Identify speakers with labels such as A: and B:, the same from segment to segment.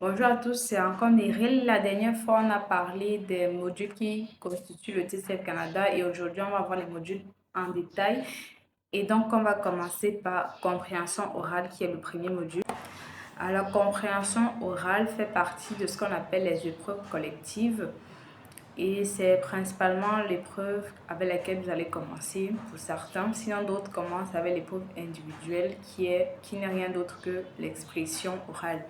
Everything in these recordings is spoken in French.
A: Bonjour à tous, c'est encore Meryl. La dernière fois, on a parlé des modules qui constituent le TCF Canada et aujourd'hui, on va voir les modules en détail. Et donc, on va commencer par compréhension orale qui est le premier module. Alors, compréhension orale fait partie de ce qu'on appelle les épreuves collectives et c'est principalement l'épreuve avec laquelle vous allez commencer pour certains. Sinon, d'autres commencent avec l'épreuve individuelle qui n'est rien d'autre que l'expression orale.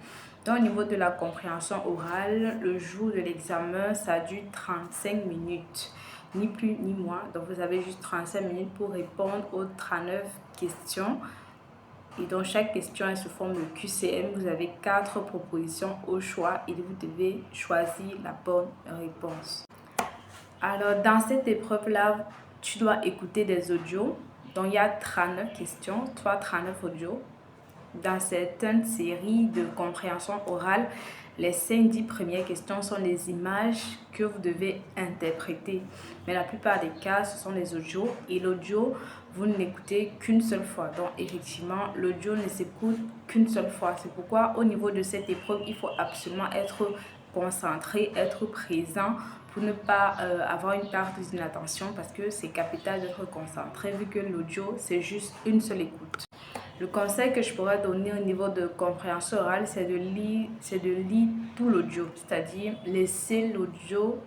A: Donc, au niveau de la compréhension orale, le jour de l'examen, ça dure 35 minutes, ni plus ni moins. Donc, vous avez juste 35 minutes pour répondre aux 39 questions. Et donc, chaque question est sous forme de QCM. Vous avez 4 propositions au choix et vous devez choisir la bonne réponse. Alors, dans cette épreuve-là, tu dois écouter des audios. Donc, il y a 39 questions, 39 audios. Dans certaines séries de compréhension orale, les 5-10 premières questions sont des images que vous devez interpréter. Mais la plupart des cas, ce sont des audios. Et l'audio, vous ne l'écoutez qu'une seule fois. Donc, effectivement, l'audio ne s'écoute qu'une seule fois. C'est pourquoi, au niveau de cette épreuve, il faut absolument être concentré, être présent pour ne pas avoir une perte d'inattention parce que c'est capital d'être concentré vu que l'audio, c'est juste une seule écoute. Le conseil que je pourrais donner au niveau de compréhension orale, c'est de lire tout l'audio, c'est-à-dire laisser l'audio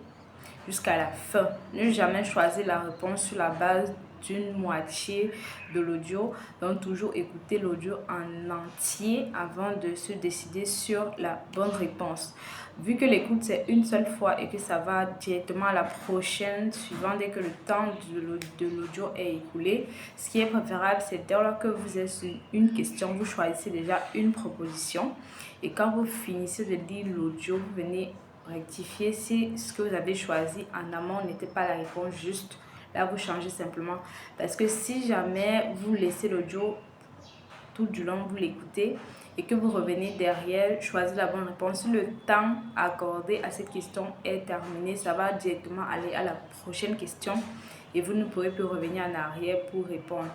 A: jusqu'à la fin. Ne jamais choisir la réponse sur la base d'une moitié de l'audio. Donc, toujours écouter l'audio en entier avant de se décider sur la bonne réponse. Vu que l'écoute, c'est une seule fois et que ça va directement à la prochaine suivant dès que le temps de l'audio est écoulé, ce qui est préférable, c'est dès lors que vous êtes sur une question, vous choisissez déjà une proposition. Et quand vous finissez de lire l'audio, vous venez rectifier si ce que vous avez choisi en amont n'était pas la réponse juste. Là, vous changez simplement. Parce que si jamais vous laissez l'audio tout du long, vous l'écoutez et que vous revenez derrière, choisir la bonne réponse, si le temps accordé à cette question est terminé, ça va directement aller à la prochaine question et vous ne pourrez plus revenir en arrière pour répondre.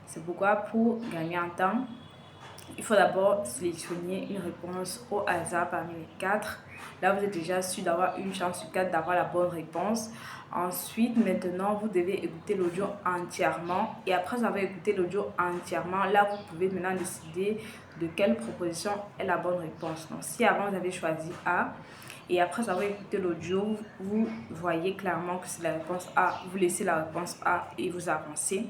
A: C'est pourquoi, pour gagner en temps, il faut d'abord sélectionner une réponse au hasard parmi les 4. Là, vous êtes déjà sûr d'avoir une chance sur 4 d'avoir la bonne réponse. Ensuite, maintenant, vous devez écouter l'audio entièrement. Et après avoir écouté l'audio entièrement, là, vous pouvez maintenant décider de quelle proposition est la bonne réponse. Donc, si avant, vous avez choisi A, et après avoir écouté l'audio, vous voyez clairement que c'est la réponse A. Vous laissez la réponse A et vous avancez.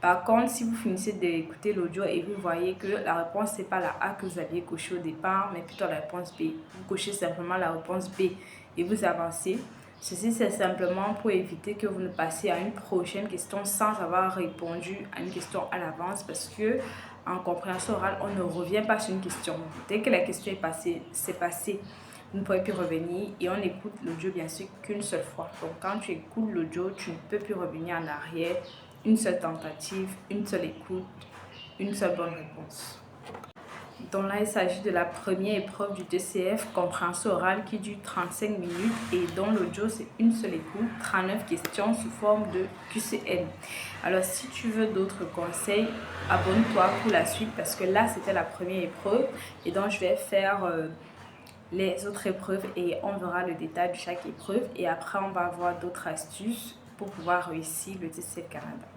A: Par contre, si vous finissez d'écouter l'audio et vous voyez que la réponse, n'est pas la A que vous aviez coché au départ, mais plutôt la réponse B, vous cochez simplement la réponse B et vous avancez. Ceci, c'est simplement pour éviter que vous ne passiez à une prochaine question sans avoir répondu à une question à l'avance parce que en compréhension orale, on ne revient pas sur une question. Dès que la question est passée, c'est passé. Vous ne pouvez plus revenir et on écoute l'audio bien sûr qu'une seule fois. Donc quand tu écoutes l'audio, tu ne peux plus revenir en arrière. Une seule tentative, une seule écoute, une seule bonne réponse. Donc là, il s'agit de la première épreuve du TCF, compréhension orale, qui dure 35 minutes et dont l'audio, c'est une seule écoute, 39 questions sous forme de QCM. Alors, si tu veux d'autres conseils, abonne-toi pour la suite parce que là, c'était la première épreuve et donc je vais faire les autres épreuves et on verra le détail de chaque épreuve et après, on va avoir d'autres astuces pour pouvoir réussir le TCF Canada.